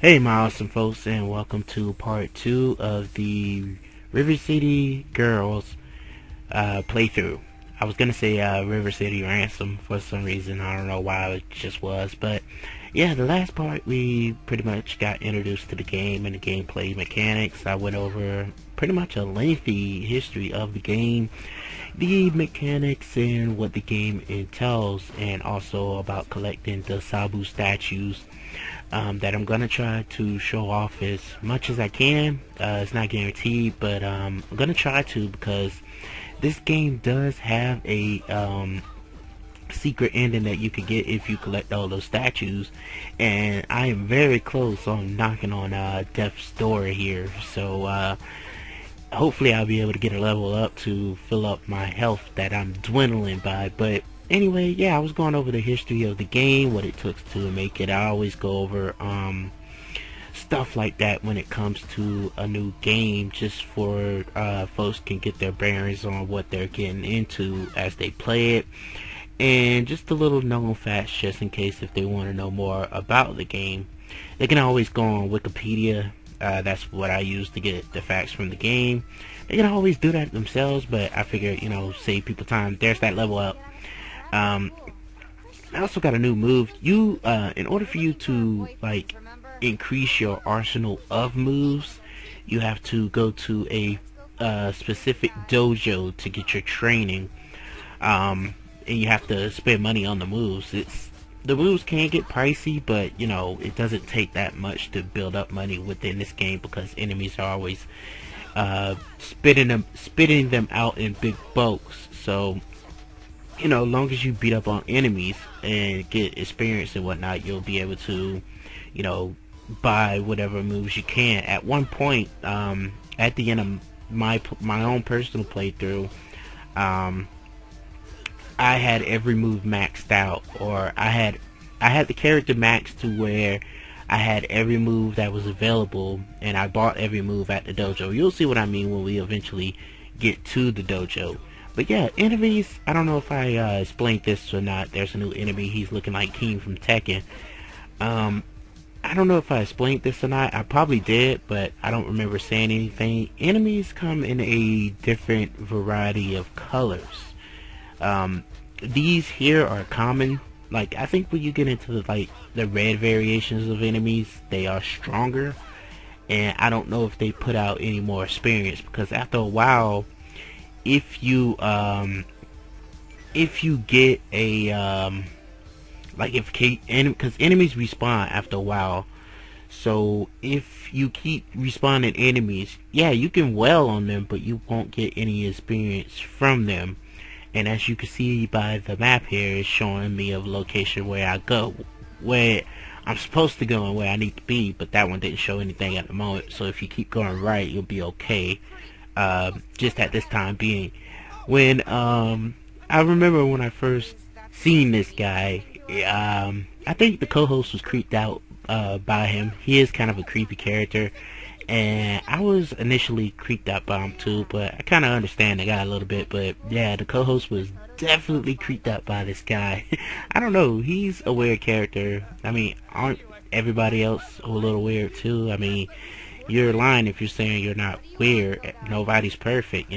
Hey, my awesome folks, and welcome to part 2 of the River City Girls playthrough. I was gonna say River City Ransom for some reason. I don't know why it just was, but yeah, the last part we pretty much got introduced to the game and the gameplay mechanics. I went over pretty much a lengthy history of the game, the mechanics, and what the game entails, and also about collecting the Sabu statues that I'm gonna try to show off as much as I can. It's not guaranteed, but I'm gonna try to, because this game does have a secret ending that you could get if you collect all those statues, and I am very close on knocking on death's door here. So hopefully I'll be able to get a level up to fill up my health that I'm dwindling by. But anyway, yeah, I was going over the history of the game, what it took to make it. I always go over stuff like that when it comes to a new game, just for folks can get their bearings on what they're getting into as they play it, and just a little known facts just in case if they want to know more about the game. They can always go on Wikipedia. That's what I use to get the facts from the game. They can always do that themselves, but I figure, save people time. There's that level up. I also got a new move. In order for you to increase your arsenal of moves, you have to go to a specific dojo to get your training, and you have to spend money on the moves. The moves can get pricey, but it doesn't take that much to build up money within this game, because enemies are always spitting them out in big bulks. So as long as you beat up on enemies and get experience and whatnot, you'll be able to, buy whatever moves you can. At one point, at the end of my own personal playthrough, I had every move maxed out, or I had the character maxed to where I had every move that was available, and I bought every move at the dojo. You'll see what I mean when we eventually get to the dojo. But yeah, enemies, I don't know if I explained this or not. There's a new enemy. He's looking like King from Tekken. I don't know if I explained this or not. I probably did, but I don't remember saying anything. Enemies come in a different variety of colors. These here are common. I think when you get into the red variations of enemies, they are stronger. And I don't know if they put out any more experience, because after a while, if you get a because enemies respawn after a while, so if you keep respawning enemies, yeah, you can wail on them, but you won't get any experience from them. And as you can see by the map here, it's showing me a location where I go, where I'm supposed to go and where I need to be, but that one didn't show anything at the moment. So if you keep going right, you'll be okay. Just at this time being. When I remember when I first seen this guy, I think the co-host was creeped out by him. He is kind of a creepy character, and I was initially creeped out by him too, but I kind of understand the guy a little bit. But yeah, the co-host was definitely creeped out by this guy. I don't know, he's a weird character. I mean, aren't everybody else a little weird too? I mean, you're lying if you're saying you're not weird. Nobody's perfect,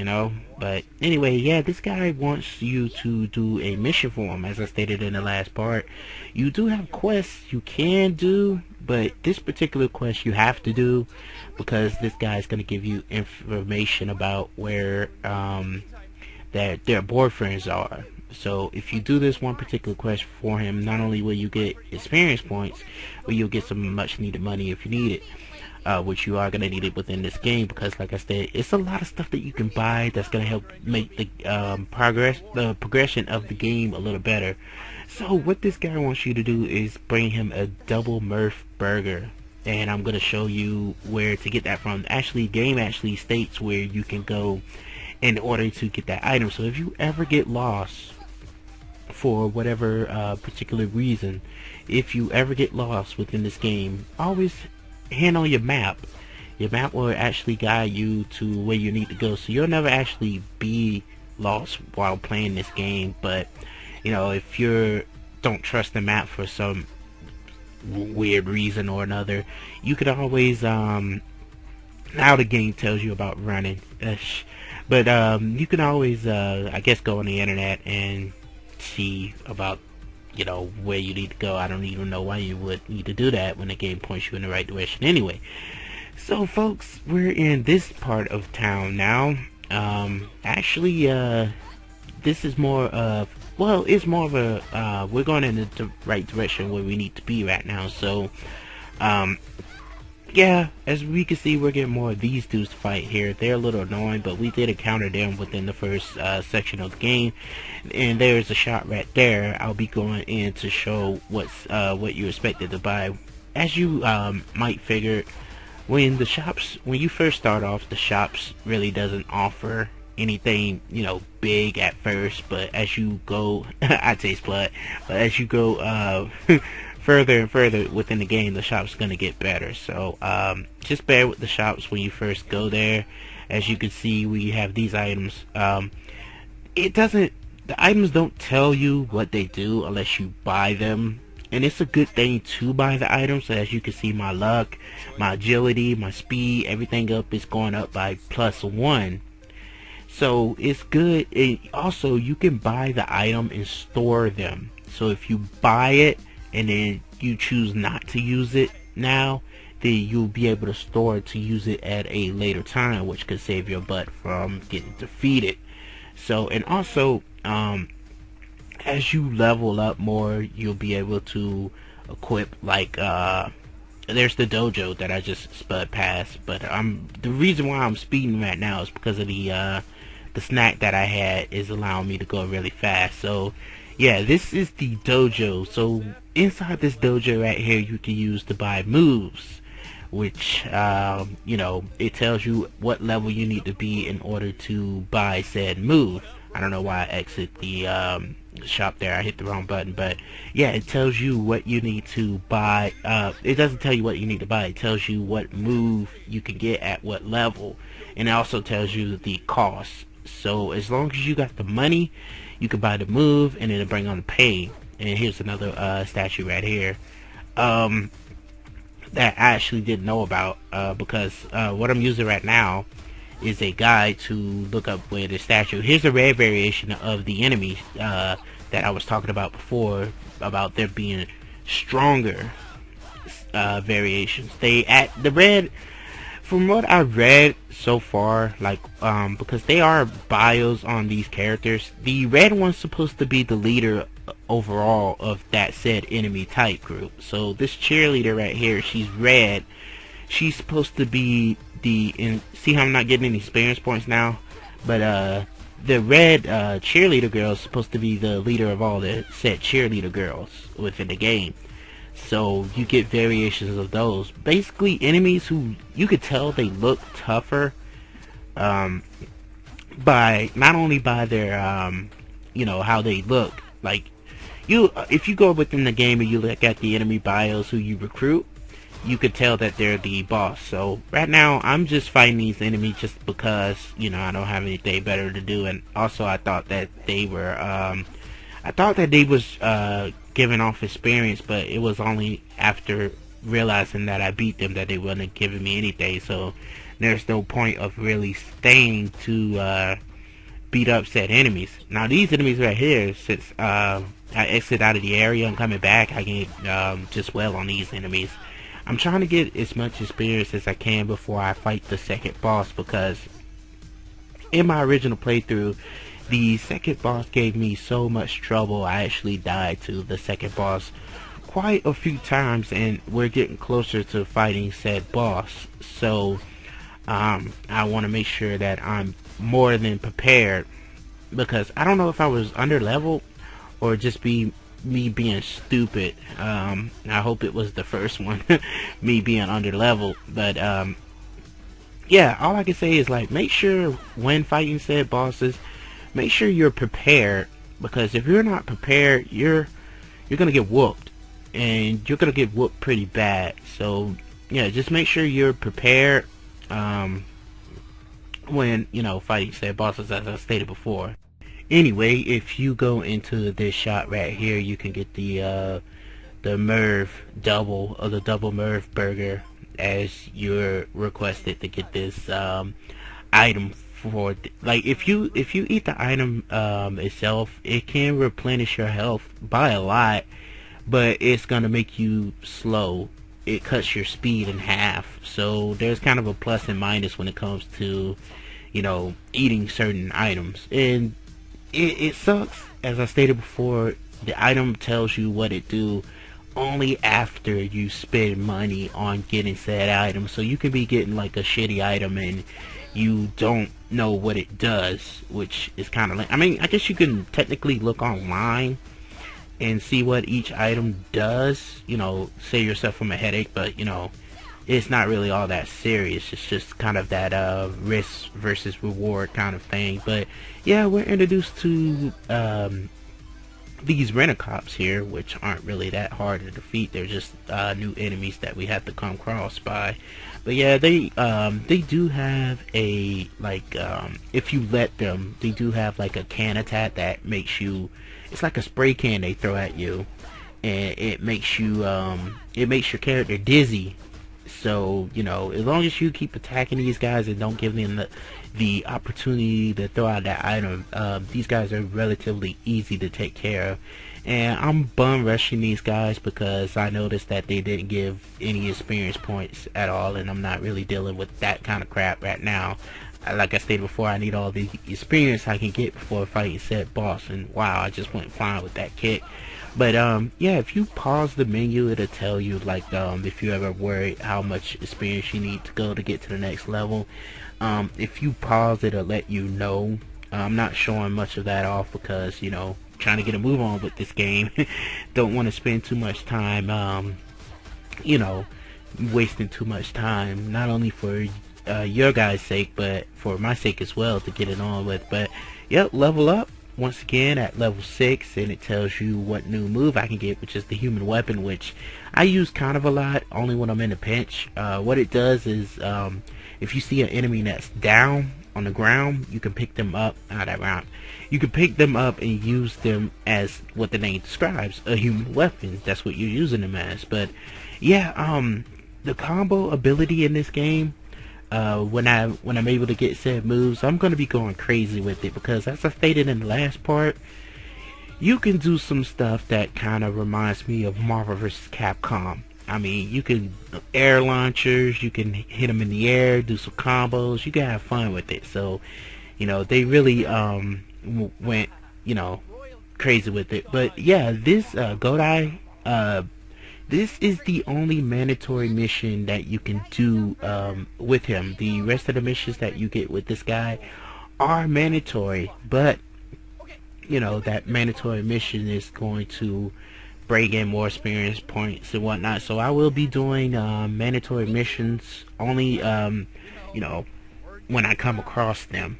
But anyway, yeah, this guy wants you to do a mission for him, as I stated in the last part. You do have quests you can do, but this particular quest you have to do, because this guy's going to give you information about where their boyfriends are. So if you do this one particular quest for him, not only will you get experience points, but you'll get some much needed money if you need it. Which you are going to need it within this game, because like I said, it's a lot of stuff that you can buy that's going to help make the progression of the game a little better. So what this guy wants you to do is bring him a double Murph burger, and I'm going to show you where to get that from. Actually, game actually states where you can go in order to get that item. So if you ever get lost for whatever particular reason, if you ever get lost within this game, always hand on your map. Your map will actually guide you to where you need to go, so you'll never actually be lost while playing this game. But if you don't trust the map for some weird reason or another, you could always now the game tells you about running. But you can always, I guess, go on the internet and see about, where you need to go. I don't even know why you would need to do that when the game points you in the right direction anyway. So, folks, we're in this part of town now. Actually, this is more of, well, it's more of a, we're going in the right direction where we need to be right now. So, yeah, as we can see, we're getting more of these dudes to fight here. They're a little annoying, but we did encounter them within the first section of the game. And there's a shop right there. I'll be going in to show what you expected to buy. As you might figure, when you first start off, the shops really doesn't offer anything, big at first. But as you go, I taste blood. But as you go further and further within the game, the shop's gonna get better. So just bear with the shops when you first go there. As you can see, we have these items. The items don't tell you what they do unless you buy them, and it's a good thing to buy the items. So as you can see, my luck, my agility, my speed, everything up is going up by +1. So it's good. Also, you can buy the item and store them. So if you buy it and then you choose not to use it now, then you'll be able to store it to use it at a later time, which could save your butt from getting defeated. So, and also, as you level up more, you'll be able to equip, like, there's the dojo that I just sped past, but the reason why I'm speeding right now is because of the snack that I had is allowing me to go really fast. So, yeah, this is the dojo. So inside this dojo right here, you can use to buy moves, which it tells you what level you need to be in order to buy said move. I don't know why I exit the shop there. I hit the wrong button, but yeah, it tells you what you need to buy. It doesn't tell you what you need to buy. It tells you what move you can get at what level, and it also tells you the cost. So as long as you got the money, you can buy the move, and then it'll bring on the pay. And here's another statue right here that I actually didn't know about, because what I'm using right now is a guide to look up where the statue. Here's a rare variation of the enemy that I was talking about before, about there being stronger variations. The red, from what I've read so far, like, because they are bios on these characters, the red one's supposed to be the leader overall of that said enemy type group. So this cheerleader right here, she's red. She's supposed to be see how I'm not getting any experience points now? But the red cheerleader girl is supposed to be the leader of all the said cheerleader girls within the game. So you get variations of those. Basically, enemies who you could tell they look tougher by not only by their how they look. Like, if you go within the game and you look at the enemy bios who you recruit, you could tell that they're the boss. So right now I'm just fighting these enemies just because I don't have anything better to do, and also I thought that they were giving off experience, but it was only after realizing that I beat them that they wasn't giving me anything. So there's no point of really staying to beat up said enemies. Now these enemies right here, since I exit out of the area and coming back, I can just well on these enemies. I'm trying to get as much experience as I can before I fight the second boss, because in my original playthrough, the second boss gave me so much trouble. I actually died to the second boss quite a few times, and we're getting closer to fighting said boss. So I want to make sure that I'm more than prepared, because I don't know if I was under leveled or just me being stupid. I hope it was the first one, me being under leveled. But yeah, all I can say is, like, make sure when fighting said bosses, make sure you're prepared, because if you're not prepared, you're gonna get whooped, and you're gonna get whooped pretty bad. So yeah, just make sure you're prepared when fighting said bosses, as I stated before. Anyway, if you go into this shop right here, you can get the the Merv double, or the double Merv burger, as you're requested to get this item for. Like, if you eat the item itself, it can replenish your health by a lot, but it's gonna make you slow. It cuts your speed in half. So there's kind of a plus and minus when it comes to, eating certain items. And it sucks. As I stated before, the item tells you what it do only after you spend money on getting said item. So you can be getting like a shitty item and you don't know what it does, which is kind of like, I mean, I guess you can technically look online and see what each item does, save yourself from a headache, but it's not really all that serious. It's just kind of that risk versus reward kind of thing. But yeah, we're introduced to these Rent-A-Cops here, which aren't really that hard to defeat. They're just new enemies that we have to come across by. But yeah, they do have a, like, if you let them, they do have like a can attack that makes you, it's like a spray can they throw at you, and it makes you it makes your character dizzy. So as long as you keep attacking these guys and don't give them the opportunity to throw out that item, these guys are relatively easy to take care of. And I'm bum rushing these guys because I noticed that they didn't give any experience points at all, and I'm not really dealing with that kind of crap right now. Like I stated before, I need all the experience I can get before fighting said boss, and wow, I just went fine with that kick. But yeah, if you pause the menu, it'll tell you, like, if you ever worried how much experience you need to go to get to the next level. If you pause, it'll let you know. I'm not showing much of that off because, trying to get a move on with this game. Don't want to spend too much time, wasting too much time, not only for your guys' sake, but for my sake as well, to get it on with. But yep, level up once again at level 6, and it tells you what new move I can get, which is the human weapon, which I use kind of a lot, only when I'm in a pinch. What it does is, if you see an enemy that's down on the ground, you can pick them up. You can pick them up and use them as what the name describes, a human weapon. That's what you're using them as. But yeah, the combo ability in this game, when I'm able to get said moves, I'm gonna be going crazy with it, because as I stated in the last part, you can do some stuff that kind of reminds me of Marvel vs. Capcom. I mean, you can air launchers, you can hit them in the air, do some combos, you can have fun with it. So, they really went, crazy with it. But yeah, this Godai, this is the only mandatory mission that you can do with him. The rest of the missions that you get with this guy are mandatory, but that mandatory mission is going to bring in more experience points and whatnot. So I will be doing mandatory missions only, when I come across them.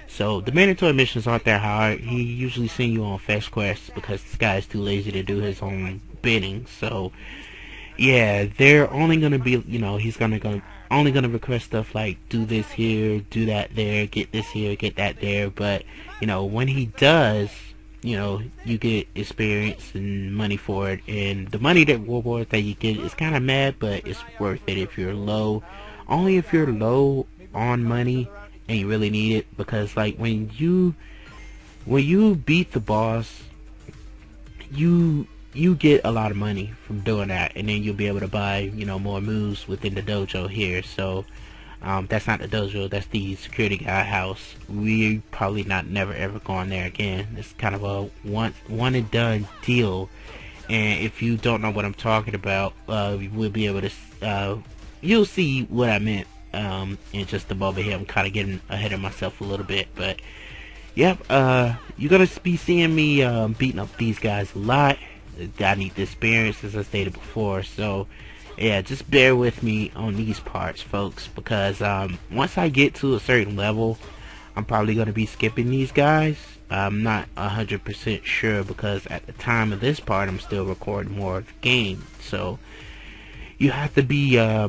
So the mandatory missions aren't that hard. He usually sends you on fetch quests because this guy is too lazy to do his own bidding. So yeah, they're only gonna be, he's only gonna request stuff like do this here, do that there, get this here, get that there. But when he does, you get experience and money for it, and the money reward that you get is kind of mad, but it's worth it if you're low. Only if you're low on money and you really need it, because like when you beat the boss, you get a lot of money from doing that, and then you'll be able to buy more moves within the dojo here. So that's not the dojo, that's the security guy house. We probably never ever going there again. It's kind of a one and done deal, and if you don't know what I'm talking about, we'll be able to you'll see what I meant in just a moment here. I'm kind of getting ahead of myself a little bit, but yep, you're gonna be seeing me beating up these guys a lot. I need the experience, as I stated before. So yeah, just bear with me on these parts, folks, because once I get to a certain level, I'm probably going to be skipping these guys. I'm not 100% sure, because at the time of this part, I'm still recording more of the game. So you have to be a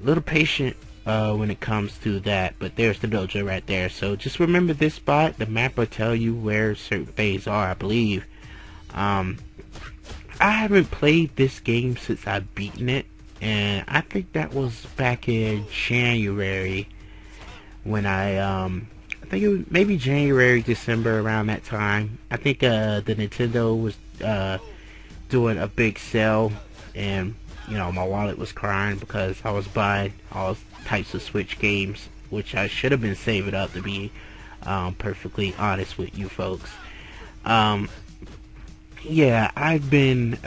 little patient when it comes to that. But there's the dojo right there. So just remember this spot. The map will tell you where certain things are, I believe. I haven't played this game since I've beaten it, and I think that was back in January when I think it was maybe January, December around that time. I think the Nintendo was doing a big sale, and my wallet was crying because I was buying all types of Switch games, which I should have been saving up, to be perfectly honest with you folks. Um, yeah, I've been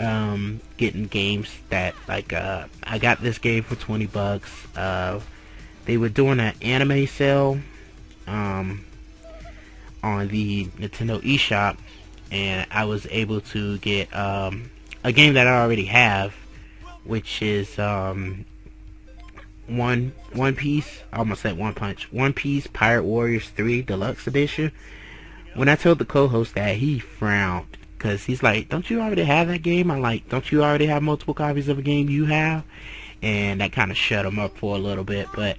getting games that like I got this game for $20. They were doing an anime sale um, on the Nintendo eShop, and I was able to get a game that I already have, which is One Piece. I almost said One Punch. One Piece Pirate Warriors 3 Deluxe Edition. When I told the co-host that, he frowned because he's like, "Don't you already have that game?" I'm like, "Don't you already have multiple copies of a game you have?" And that kind of shut him up for a little bit. But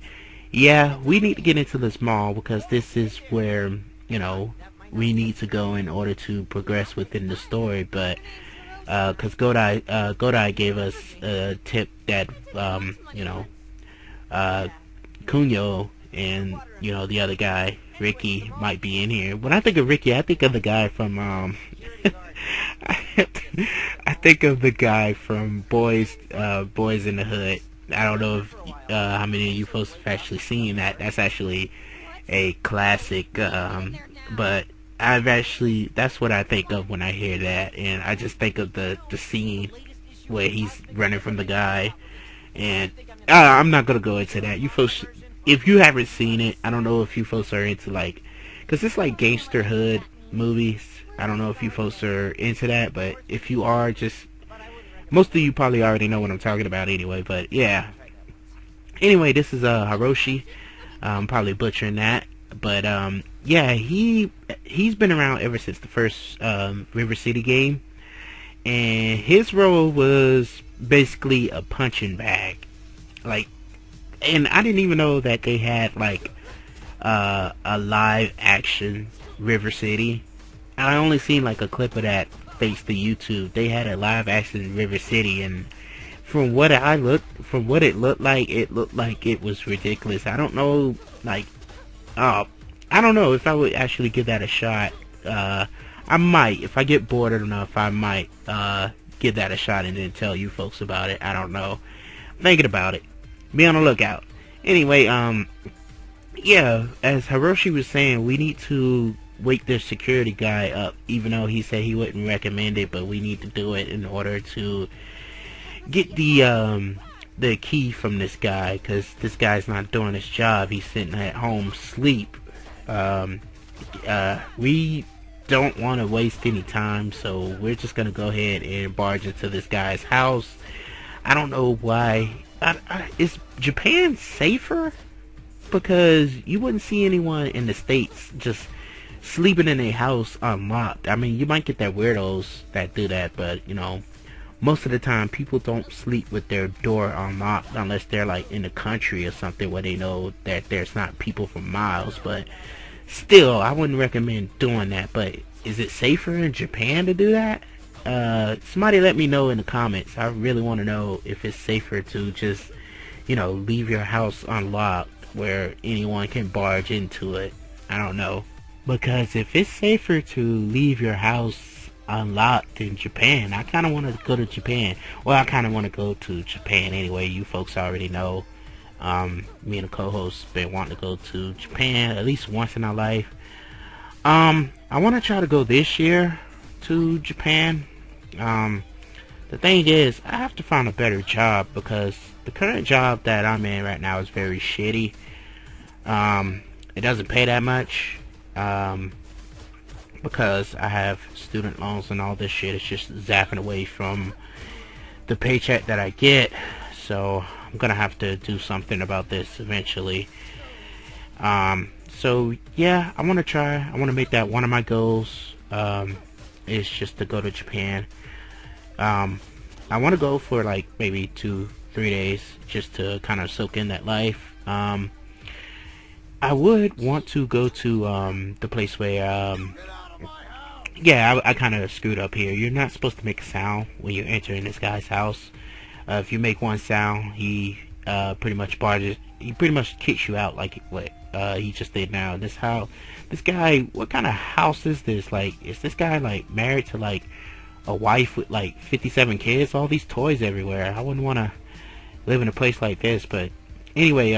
yeah, we need to get into this mall because this is where we need to go in order to progress within the story. But because Godai gave us a tip that uh, Kunio and the other guy Ricky might be in here. When I think of Ricky, I think of the guy from I think of the guy from Boys in the Hood. I don't know if how many of you folks have actually seen that. That's actually a classic. But that's what I think of when I hear that, and I just think of the scene where he's running from the guy. And I'm not gonna go into that. You folks, if you haven't seen it, I don't know if you folks are into because it's like gangster hood movies. I don't know if you folks are into that, but if you are, just most of you probably already know what I'm talking about anyway. But yeah. Anyway, this is Hiroshi. I'm probably butchering that, but yeah, he's been around ever since the first River City game, and his role was basically a punching bag. And I didn't even know that they had a live action River City. I only seen a clip of that thanks to YouTube. They had a live action River City, and from what it looked like it was ridiculous. I don't know, I don't know if I would actually give that a shot. I might, if I get bored enough, I might give that a shot and then tell you folks about it. I don't know. Thinking about it. Be on the lookout. Anyway, yeah, as Hiroshi was saying, we need to wake this security guy up, even though he said he wouldn't recommend it, but we need to do it in order to get the key from this guy, because this guy's not doing his job. He's sitting at home asleep. We don't want to waste any time, so we're just gonna go ahead and barge into this guy's house. I don't know why. Is Japan safer? Because you wouldn't see anyone in the States just sleeping in a house unlocked. I mean, you might get that weirdos that do that, but most of the time people don't sleep with their door unlocked unless they're in the country or something where they know that there's not people for miles. But still, I wouldn't recommend doing that. But is it safer in Japan to do that? Somebody let me know in the comments. I really want to know if it's safer to just leave your house unlocked where anyone can barge into it. I don't know. Because if it's safer to leave your house unlocked in Japan, I kind of want to go to Japan. Well, I kind of want to go to Japan anyway. You folks already know. Me and the co-host been wanting to go to Japan at least once in our life. I want to try to go this year to Japan. The thing is, I have to find a better job because the current job that I'm in right now is very shitty. It doesn't pay that much. Because I have student loans and all this shit. It's just zapping away from the paycheck that I get. So I'm gonna have to do something about this eventually. So yeah, I want to make that one of my goals. Is just to go to Japan. I want to go for maybe 2-3 days just to kind of soak in that life. I would want to go to the place where yeah, I kind of screwed up here. You're not supposed to make a sound when you're entering this guy's house. If you make one sound, he pretty much barges. He pretty much kicks you out like what he just did now. This how this guy. What kind of house is this? Like, is this guy like married to like a wife with like 57 kids? All these toys everywhere. I wouldn't want to live in a place like this. But anyway,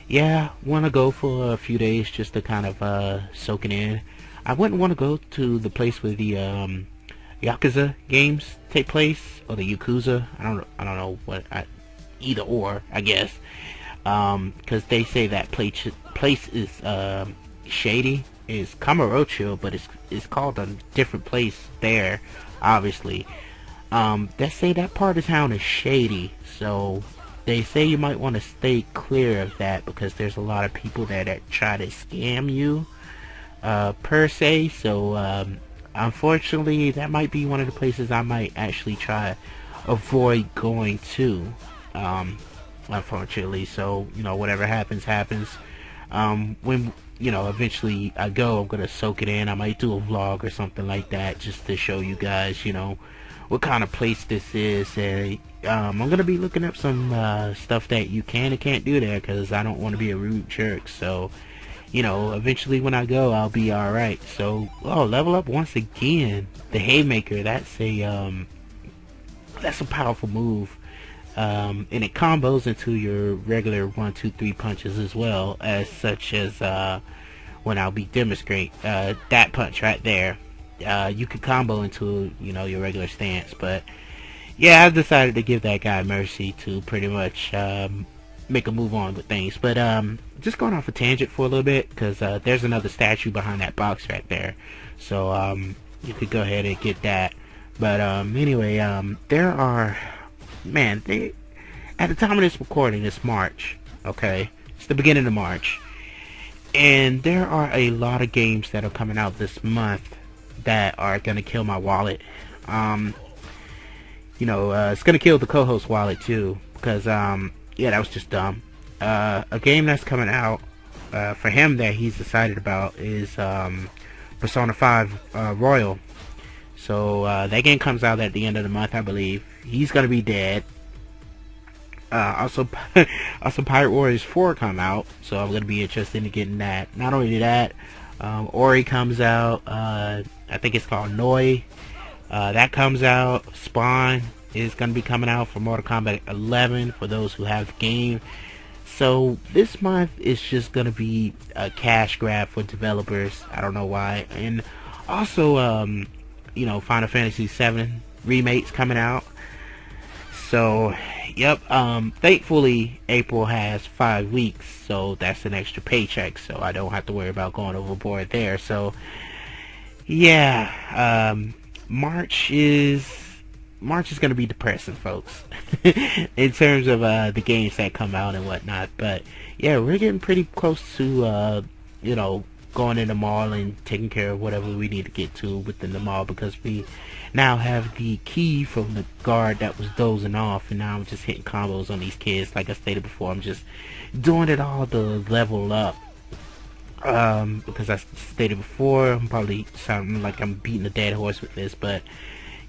yeah, want to go for a few days just to kind of soak it in. I wouldn't want to go to the place where the Yakuza games take place, or the Yakuza. I don't know what. Either or, I guess, because they say that place is shady. It's Kamurocho, but it's called a different place there. Obviously, they say that part of town is shady, so they say you might want to stay clear of that because there's a lot of people there that try to scam you, per se. So, unfortunately, that might be one of the places I might actually try avoid going to. Unfortunately, so whatever happens. When eventually I go, I'm gonna soak it in. I might do a vlog or something like that just to show you guys what kind of place this is. And I'm gonna be looking up some stuff that you can and can't do there because I don't want to be a rude jerk. So eventually when I go, I'll be alright. So level up once again. The haymaker, that's a powerful move. And it combos into your regular 1, 2, 3 punches as well, as such as when I'll be demonstrate that punch right there. You could combo into your regular stance, but yeah, I decided to give that guy mercy to pretty much make a move on with things. But just going off a tangent for a little bit because there's another statue behind that box right there, so you could go ahead and get that. But anyway, there are. Man, at the time of this recording, it's March, okay? It's the beginning of March. And there are a lot of games that are coming out this month that are going to kill my wallet. It's going to kill the co-host wallet, too. Because, yeah, that was just dumb. A game that's coming out for him that he's excited about is Persona 5 Royal. So that game comes out at the end of the month, I believe. He's gonna be dead. Also Pirate Warriors 4 come out, so I'm gonna be interested in getting that. Not only that, Ori comes out. I think it's called Noi. That comes out. Spawn is gonna be coming out for Mortal Kombat 11 for those who have the game. So this month is just gonna be a cash grab for developers. I don't know why. And also, Final Fantasy VII Remake's coming out. So, yep, thankfully, April has 5 weeks, so that's an extra paycheck, so I don't have to worry about going overboard there. So, yeah, March is going to be depressing, folks, in terms of the games that come out and whatnot. But, yeah, we're getting pretty close to, going in the mall and taking care of whatever we need to get to within the mall, because we now have the key from the guard that was dozing off, and now I'm just hitting combos on these kids. Like I stated before, I'm just doing it all to level up, because I stated before, I'm probably sounding like I'm beating a dead horse with this, but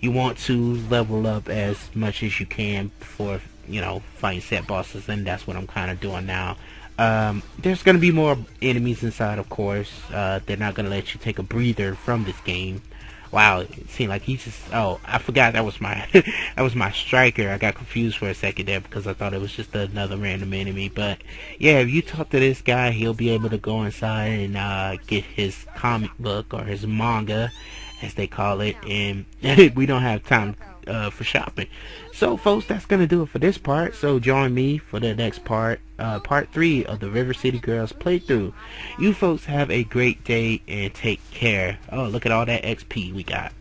you want to level up as much as you can before fighting set bosses, and that's what I'm kind of doing now. There's going to be more enemies inside, of course. They're not going to let you take a breather from this game. Wow, it seemed like he just... Oh, I forgot that was my that was my striker. I got confused for a second there because I thought it was just another random enemy. But yeah, if you talk to this guy, he'll be able to go inside and get his comic book, or his manga, as they call it. And we don't have time for shopping. So folks, that's gonna do it for this part. So join me for the next part, part 3 of the River City Girls playthrough. You folks have a great day and take care. Oh, look at all that XP we got.